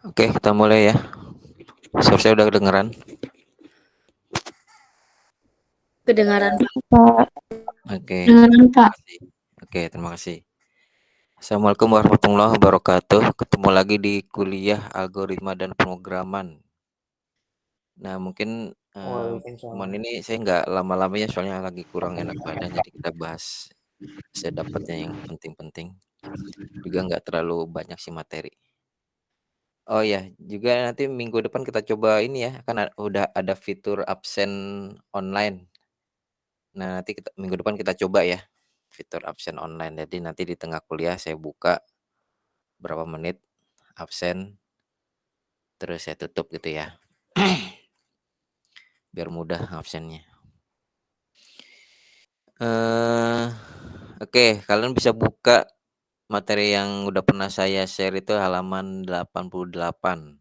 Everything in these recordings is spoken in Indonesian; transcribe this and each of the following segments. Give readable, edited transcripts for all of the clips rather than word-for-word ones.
Oke, kita mulai ya. Suara saya udah kedengeran? Kedengaran Pak, Oke, dengeran terima Pak. kasih. Oke, terima kasih. Assalamualaikum warahmatullahi wabarakatuh. Ketemu lagi di kuliah algoritma dan pemrograman. Nah, mungkin teman Waalaikumsalam. ini saya nggak lama-lama ya, soalnya lagi kurang enak badan, jadi kita bahas sedapatnya yang penting-penting. Juga nggak terlalu banyak sih materi. Oh ya, juga nanti minggu depan kita coba ini ya, kan udah ada fitur absen online. Nah, nanti minggu depan kita coba ya, fitur absen online. Jadi nanti di tengah kuliah saya buka berapa menit absen, terus saya tutup gitu ya, biar mudah absennya. Eh, oke, kalian bisa buka materi yang udah pernah saya share itu halaman 88.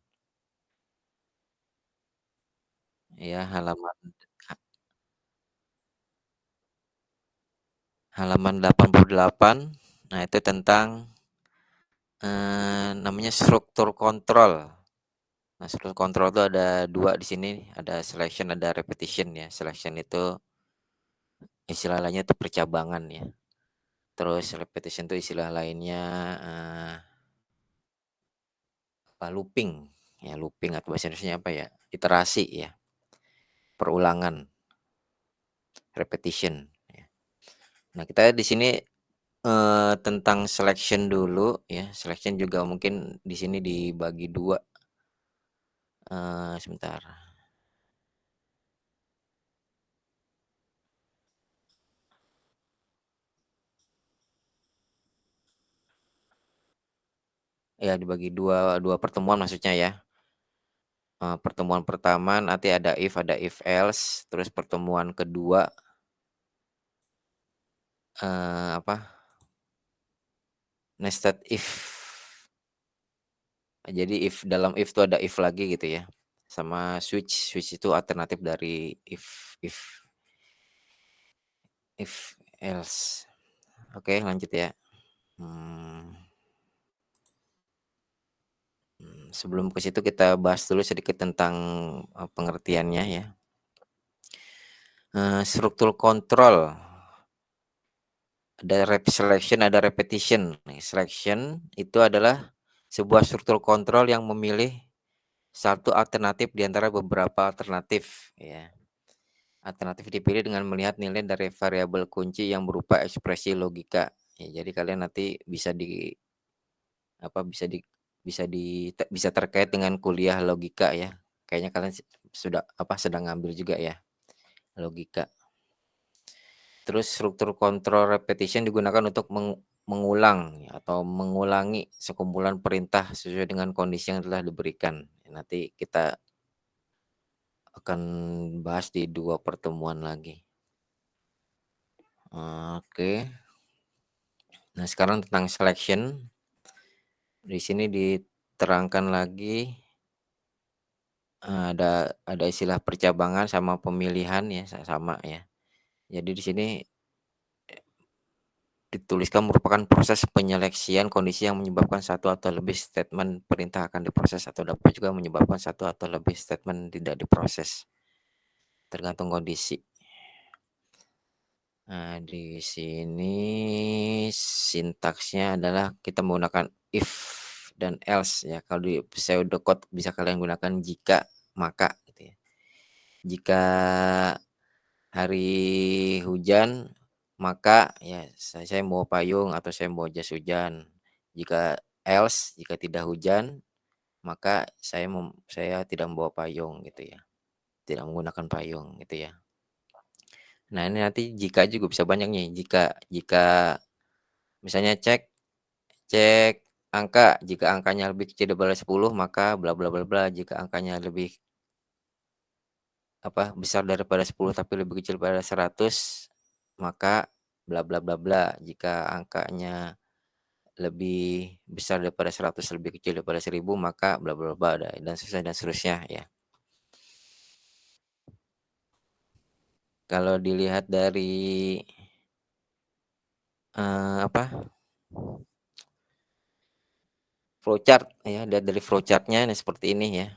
Ya, halaman 88. Nah, itu tentang namanya struktur kontrol. Nah, struktur kontrol itu ada dua di sini, ada selection, ada repetition ya. Selection itu istilah lainnya itu percabangan ya. Terus repetition itu istilah lainnya eh, looping ya, looping atau bahasa Indonesianya apa ya? Iterasi ya, perulangan, repetition ya. Nah, kita di sini tentang selection dulu ya. Selection juga mungkin di sini dibagi dua. Sebentar. Ya, dibagi dua pertemuan maksudnya ya. Pertemuan pertama nanti ada if else, terus pertemuan kedua apa? Nested if. Jadi dalam if itu ada if lagi gitu ya. Sama switch itu alternatif dari if else. Oke, lanjut ya. Hmm, Sebelum ke situ kita bahas dulu sedikit tentang pengertiannya ya. Struktur kontrol. Ada selection, ada repetition. Nah, selection itu adalah sebuah struktur kontrol yang memilih satu alternatif di antara beberapa alternatif ya. Alternatif dipilih dengan melihat nilai dari variabel kunci yang berupa ekspresi logika. Ya, jadi kalian nanti bisa di bisa terkait dengan kuliah logika ya. Kayaknya kalian sedang ngambil juga ya logika. Terus struktur kontrol repetition digunakan untuk mengulang ya, atau mengulangi sekumpulan perintah sesuai dengan kondisi yang telah diberikan. Nanti kita akan bahas di dua pertemuan lagi. Oke. Nah, sekarang tentang selection. Di sini diterangkan lagi ada istilah percabangan sama pemilihan ya, sama ya. Jadi di sini dituliskan merupakan proses penyeleksian kondisi yang menyebabkan satu atau lebih statement perintah akan diproses atau dapat juga menyebabkan satu atau lebih statement tidak diproses, tergantung kondisi. Nah, di sini sintaksnya adalah kita menggunakan if dan else ya. Kalau di pseudocode bisa kalian gunakan jika, maka gitu ya. Jika hari hujan, maka ya saya mau payung atau saya mau jas hujan. Jika tidak hujan, maka saya tidak membawa payung gitu ya. Tidak menggunakan payung gitu ya. Nah, ini nanti jika juga bisa banyak nih. Jika jika misalnya cek cek angka, jika angkanya lebih kecil daripada 10 maka bla bla bla bla. Jika angkanya lebih besar daripada 10 tapi lebih kecil daripada 100 maka bla bla bla bla. Jika angkanya lebih besar daripada 100 lebih kecil daripada 1000 maka bla bla bla dan seterusnya ya. Kalau dilihat dari apa flowchart ya, lihat dari flowchart-nya nih seperti ini ya,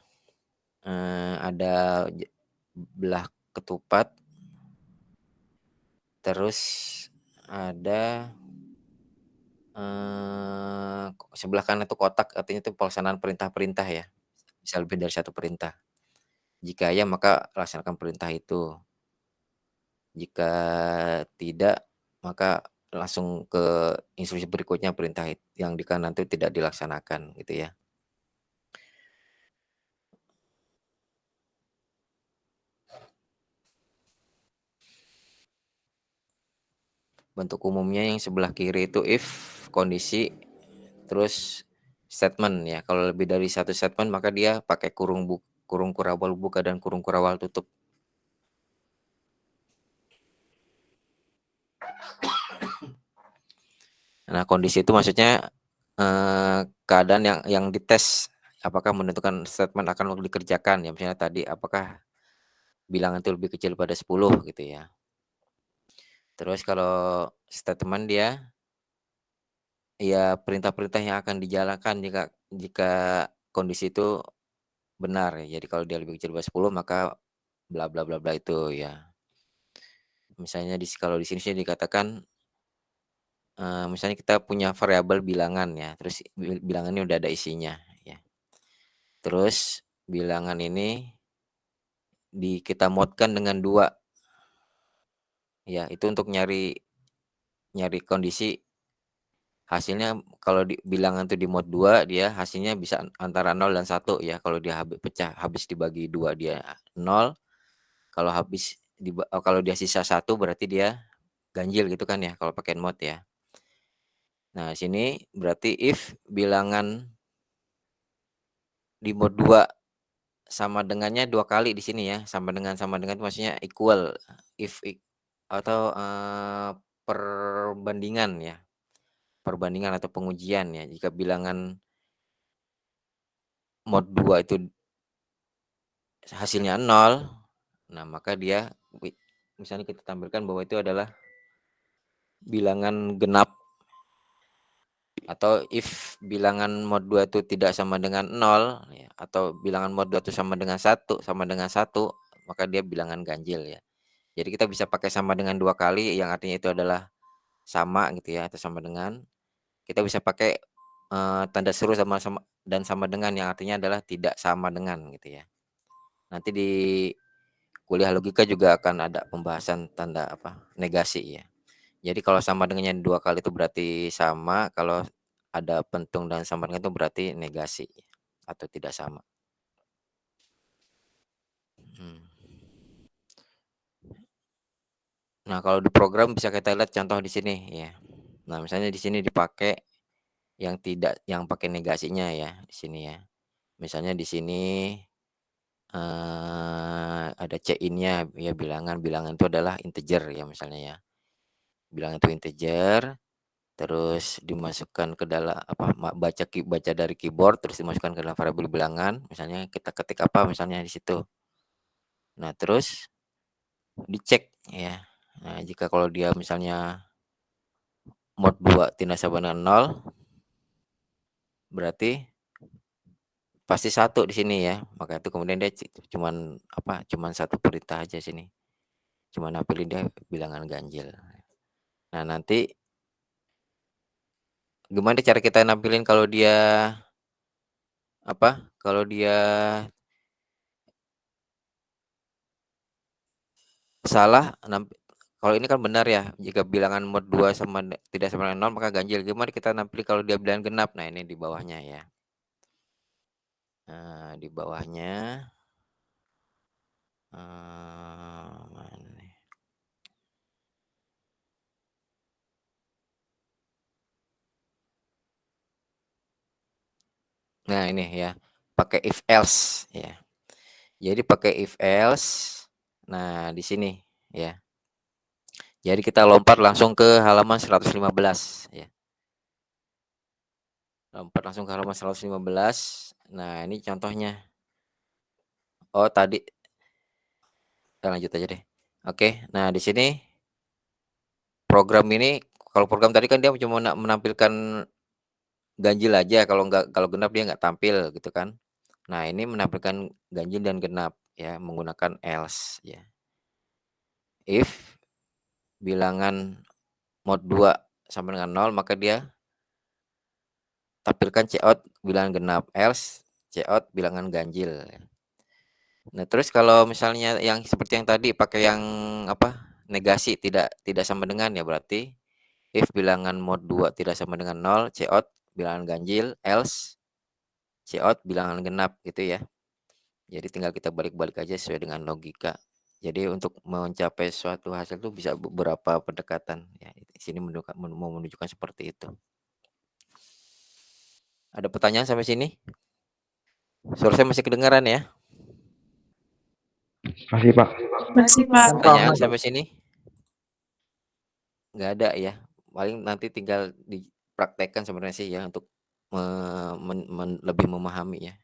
ada belah ketupat, terus ada, sebelah kanan itu kotak, artinya itu pelaksanaan perintah-perintah ya, bisa lebih dari satu perintah. Jika ya, maka laksanakan perintah itu, jika tidak, maka langsung ke instruksi berikutnya, perintah yang di kanan itu tidak dilaksanakan gitu ya. Bentuk umumnya yang sebelah kiri itu if, kondisi, terus statement ya, kalau lebih dari satu statement maka dia pakai kurung kurawal buka dan kurung kurawal tutup. Nah, kondisi itu maksudnya, keadaan yang dites, apakah menentukan statement akan dikerjakan ya, misalnya tadi apakah bilangan itu lebih kecil pada 10 gitu ya. Terus kalau statement dia, ya perintah-perintah yang akan dijalankan jika jika kondisi itu benar ya. Jadi kalau dia lebih kecil dari 10 maka bla bla bla bla itu ya. Misalnya kalau di sini sih dikatakan, misalnya kita punya variabel bilangan ya, terus bilangan ini udah ada isinya ya. Terus bilangan ini kita modkan dengan 2 ya, itu untuk nyari nyari kondisi hasilnya. Kalau bilangan itu di mod 2 dia hasilnya bisa antara 0 dan 1 ya, kalau dia habis dibagi 2 dia 0, kalau dia sisa 1 berarti dia ganjil gitu kan ya kalau pakai mod ya. Nah, sini berarti if bilangan di mod 2 sama dengannya 2 kali di sini ya, sama dengan itu maksudnya equal, if atau, perbandingan ya, perbandingan atau pengujian ya. Jika bilangan mod 2 itu hasilnya 0, nah maka dia misalnya kita tampilkan bahwa itu adalah bilangan genap, atau if bilangan mod 2 itu tidak sama dengan 0 ya, atau bilangan mod 2 itu sama dengan satu, maka dia bilangan ganjil ya. Jadi kita bisa pakai sama dengan 2 kali yang artinya itu adalah sama gitu ya, atau sama dengan. Kita bisa pakai, tanda seru sama dengan yang artinya adalah tidak sama dengan gitu ya. Nanti di kuliah logika juga akan ada pembahasan tanda apa, negasi ya. Jadi kalau sama dengannya 2 kali itu berarti sama, kalau ada pentung dan sama dengan itu berarti negasi atau tidak sama. Mhm. Nah, kalau di program bisa kita lihat contoh di sini ya. Nah, misalnya di sini dipakai yang pakai negasinya ya, di sini ya. Misalnya di sini, ada in-nya ya, bilangan itu adalah integer ya misalnya ya. Bilangan itu integer, terus dimasukkan ke dalam apa, baca dari keyboard, terus dimasukkan ke dalam variabel bilangan, misalnya kita ketik apa misalnya di situ. Nah, terus dicek ya. Nah, jika kalau dia misalnya mod 2 tidak sama dengan 0, berarti pasti 1 di sini ya. Maka itu kemudian dia cuman apa, cuman satu perintah aja sini, cuman nampilin dia bilangan ganjil. Nah, nanti gimana cara kita nampilin kalau dia apa, kalau dia salah. Kalau ini kan benar ya, jika bilangan mod 2 tidak sama dengan 0 maka ganjil. Gimana kita nampilin kalau dia bilangan genap? Nah, ini di bawahnya ya. Nah, di bawahnya, mana nih? Nah, ini ya, pakai if else ya. Jadi pakai if else, nah di sini ya. Jadi kita lompat langsung ke halaman 115 ya. Lompat langsung ke halaman 115. Nah, ini contohnya. Oh, tadi lanjut aja deh. Oke, nah di sini program ini, kalau program tadi kan dia cuma menampilkan ganjil aja, kalau genap dia nggak tampil gitu kan. Nah, ini menampilkan ganjil dan genap ya, menggunakan else ya. If bilangan mod 2 sama dengan nol, maka dia tampilkan cout bilangan genap, else cout bilangan ganjil. Nah, terus kalau misalnya yang seperti yang tadi pakai yang apa, negasi tidak tidak sama dengan ya berarti if bilangan mod 2 tidak sama dengan nol, cout bilangan ganjil, else cout bilangan genap gitu ya. Jadi tinggal kita balik-balik aja sesuai dengan logika. Jadi untuk mencapai suatu hasil tuh bisa beberapa pendekatan ya. Di sini mau menunjukkan seperti itu. Ada pertanyaan sampai sini? Suara saya masih kedengaran ya? Masih, Pak. Masih, Pak. Pertanyaan sampai sini? Nggak ada ya. Paling nanti tinggal dipraktekkan sebenarnya sih ya untuk lebih memahami ya.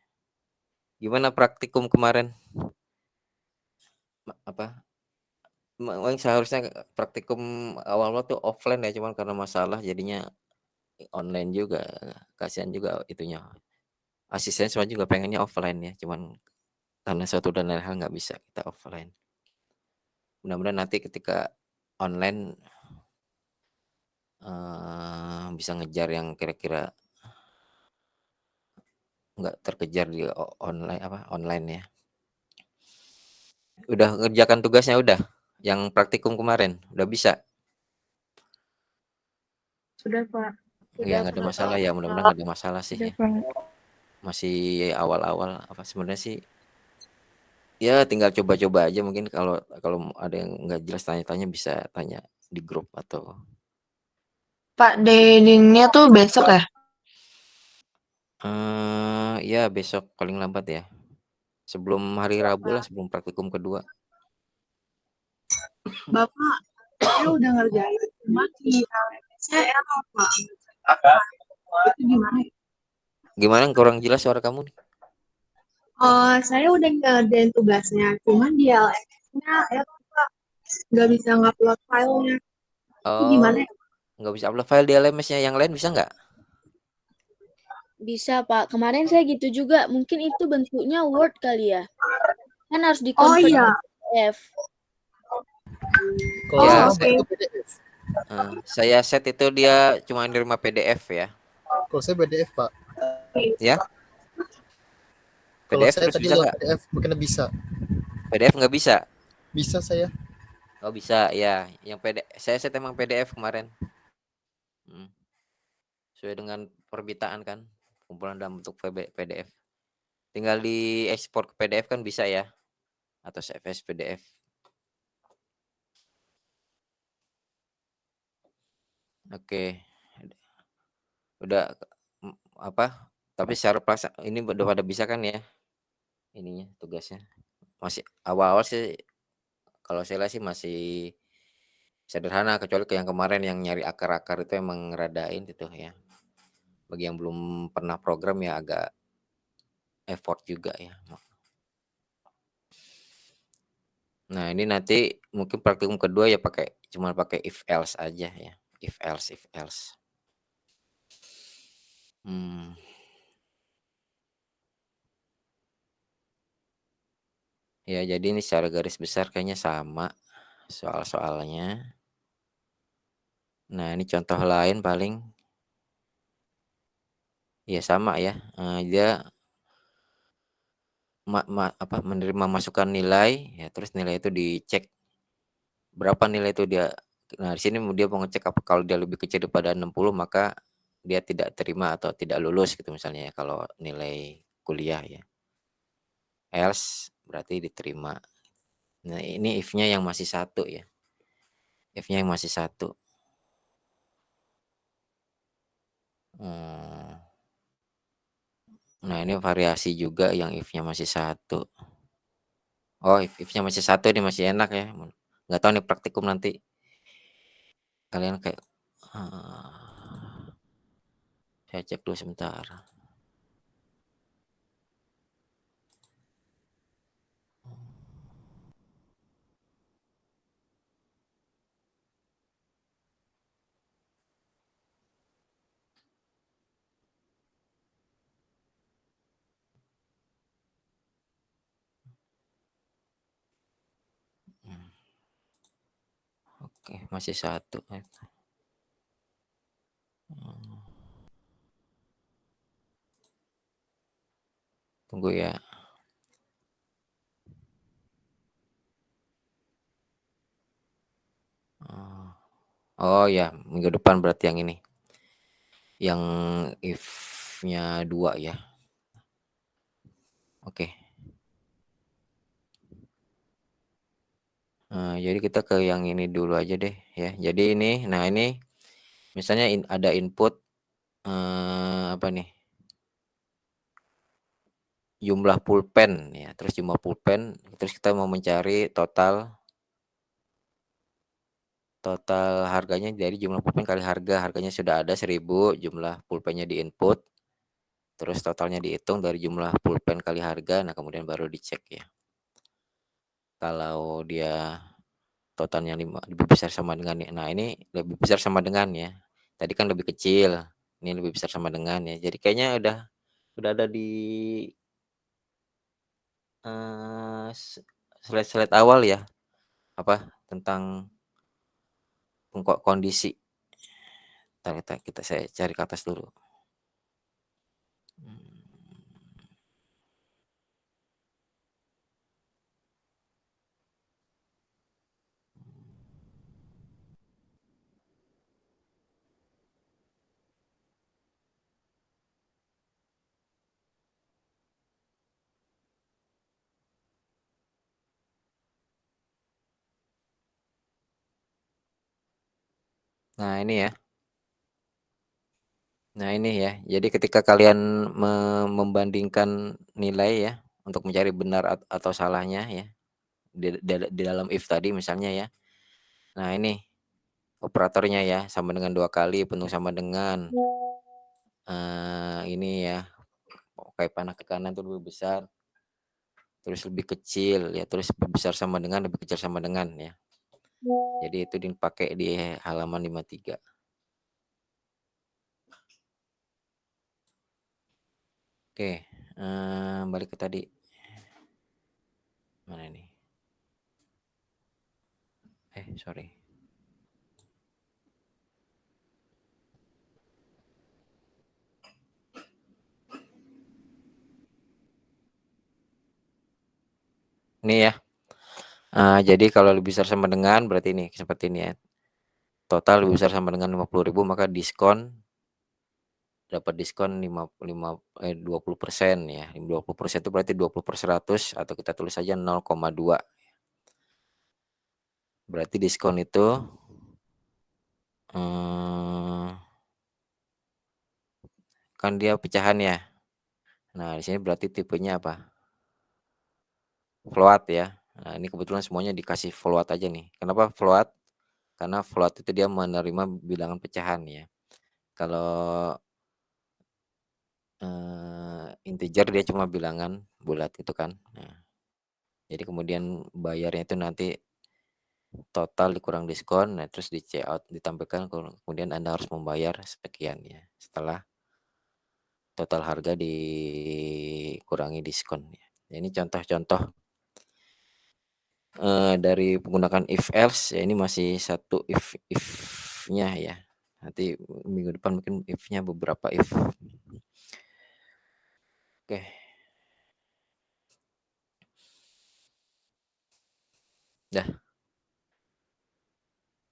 Gimana praktikum kemarin? Apa? Seharusnya praktikum awal-awal tuh offline ya, cuman karena masalah jadinya online juga. Kasihan juga itunya. Asisten semua juga pengennya offline ya, cuman karena suatu dan lain hal nggak bisa kita offline. Mudah-mudahan nanti ketika online bisa ngejar yang kira-kira nggak terkejar di online ya. Udah ngerjakan tugasnya udah? Yang praktikum kemarin, udah bisa? Sudah, Pak. Ya nggak ada masalah ya, mudah-mudahan nggak ada masalah sih Sudah, ya. Pak. Masih awal-awal apa sebenarnya sih ya tinggal coba-coba aja mungkin kalau kalau ada yang nggak jelas tanya-tanya bisa tanya di grup atau Pak, deadline-nya tuh besok ya? ya besok paling lambat ya. Sebelum hari Rabu lah, sebelum praktikum kedua. Bapak, saya udah ngerjain, cuma di LMS-nya error, Pak. Itu gimana ya? Gimana kurang jelas suara kamu nih? Oh, saya udah ngerjain tugasnya, cuma di LMS-nya error, Pak. Nggak bisa ngupload filenya. Itu Oh, gimana ya? nggak bisa upload file di LMS-nya, yang lain bisa nggak? Bisa, Pak. Kemarin saya gitu juga. Mungkin itu bentuknya Word kali ya. Kan harus Oh di-convert iya. ke PDF. Kalau Ya, Oh, saya oke. itu PDF. saya set itu dia cuma nerima PDF ya. Kalau saya PDF, Pak. Ya, Kalau PDF saya terus tadi bisa lewat nggak? PDF, bukannya bisa. PDF nggak bisa? Bisa saya. Oh bisa, ya. Yang saya set emang PDF kemarin. Hmm. Sesuai dengan permintaan kan, kumpulan dalam bentuk PDF. Tinggal di ekspor ke PDF kan bisa ya, atau CSV PDF. Oke, udah apa? Tapi secara ini udah pada bisa kan ya? Ininya tugasnya. Masih awal-awal sih kalau saya lihat sih masih sederhana kecuali ke yang kemarin yang nyari akar-akar itu emang ngeradain gitu ya. Bagi yang belum pernah program ya agak effort juga ya. Nah, ini nanti mungkin praktikum kedua ya cuma pakai if else aja ya. If else. Hmm. Ya, jadi ini secara garis besar kayaknya sama soal-soalnya. Nah, ini contoh lain paling ya sama ya. Dia menerima masukan nilai ya, terus nilai itu dicek berapa nilai itu dia. Nah, di sini dia mau ngecek apa kalau dia lebih kecil daripada 60 maka dia tidak terima atau tidak lulus gitu misalnya ya kalau nilai kuliah ya. Else berarti diterima. Nah, ini if-nya yang masih satu ya. If-nya yang masih satu. Hmm. Nah, ini variasi juga yang if-nya masih satu. Oh, if-nya masih satu ini masih enak ya. Nggak tahu nih praktikum nanti kalian kayak saya cek dulu sebentar. Oke, masih 1. Tunggu ya. Oh ya, minggu depan berarti yang ini. Yang if-nya 2 ya. Oke. Jadi kita ke yang ini dulu aja deh ya. Jadi ini, nah ini misalnya ada input, apa nih, jumlah pulpen ya, terus jumlah pulpen, terus kita mau mencari total harganya dari jumlah pulpen kali harganya sudah ada 1.000, jumlah pulpennya di-input, terus totalnya dihitung dari jumlah pulpen kali harga, nah kemudian baru dicek ya. Kalau dia totalnya lebih besar sama dengan nah ini lebih besar sama dengan ya. Tadi kan lebih kecil, ini lebih besar sama dengan ya. Jadi kayaknya udah ada di slide-slide awal ya, apa, tentang kondisi. Entar saya cari ke atas dulu. Nah ini ya. Nah ini ya, jadi ketika kalian membandingkan nilai ya, untuk mencari benar atau salahnya ya, di dalam if tadi misalnya ya. Nah ini operatornya ya, sama dengan 2 kali, penuh sama dengan, ini ya, kayak panah ke kanan tuh lebih besar, terus lebih kecil ya, terus lebih besar sama dengan, lebih kecil sama dengan ya. Jadi itu dipakai di halaman 53. Oke, balik ke tadi. Mana ini? Sorry. Ini ya. Jadi kalau lebih besar sama dengan berarti ini seperti ini ya. Total lebih besar sama dengan 50.000 maka dapat diskon 20% ya. 20% itu berarti 20/100 atau kita tulis saja 0,2. Berarti diskon itu kan dia pecahan ya. Nah, di sini berarti tipenya apa? Float ya. Nah, ini kebetulan semuanya dikasih float aja nih. Kenapa float? Karena float itu dia menerima bilangan pecahan ya. Kalau integer dia cuma bilangan bulat itu kan. Nah, jadi kemudian bayarnya itu nanti total dikurang diskon, nah terus di checkout ditampilkan kemudian Anda harus membayar sekian ya, setelah total harga dikurangi diskon ya. Ini contoh-contoh dari menggunakan if else ya, ini masih satu if-nya ya. Nanti minggu depan mungkin if-nya beberapa if. Oke. Dah.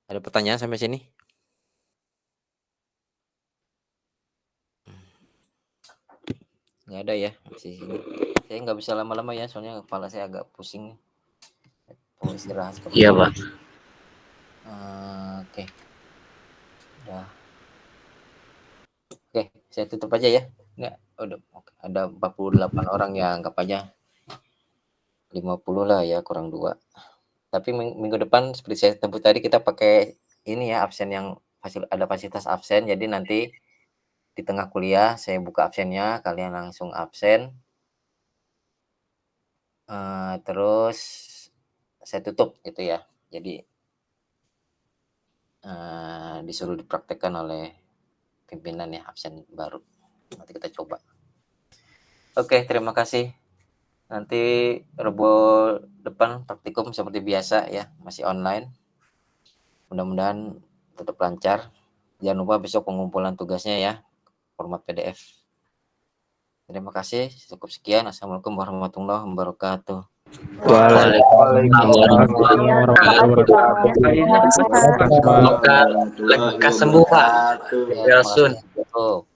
Ada pertanyaan sampai sini? Nggak ada ya, masih sini. Saya nggak bisa lama-lama ya, soalnya kepala saya agak pusing. Mau istirahat sebentar. Iya, Pak. Oke. Udah. Oke, saya tutup aja ya. Nggak, udah. Ada 48 orang ya, anggap aja 50 lah ya, kurang 2. Tapi minggu depan seperti saya sebut tadi kita pakai ini ya, absen yang ada fasilitas absen. Jadi nanti di tengah kuliah saya buka absennya, kalian langsung absen. Terus saya tutup gitu ya. Jadi disuruh dipraktekkan oleh pimpinan ya, absen baru. Nanti kita coba. Oke, terima kasih. Nanti Rebo depan praktikum seperti biasa ya, masih online. Mudah-mudahan tetap lancar. Jangan lupa besok pengumpulan tugasnya ya, format PDF. Terima kasih, cukup sekian. Assalamualaikum warahmatullahi wabarakatuh. Waalaikumsalam warahmatullahi wabarakatuh. Semoga lekas sembuh, Pak. Ya, terima kasih. Tuh.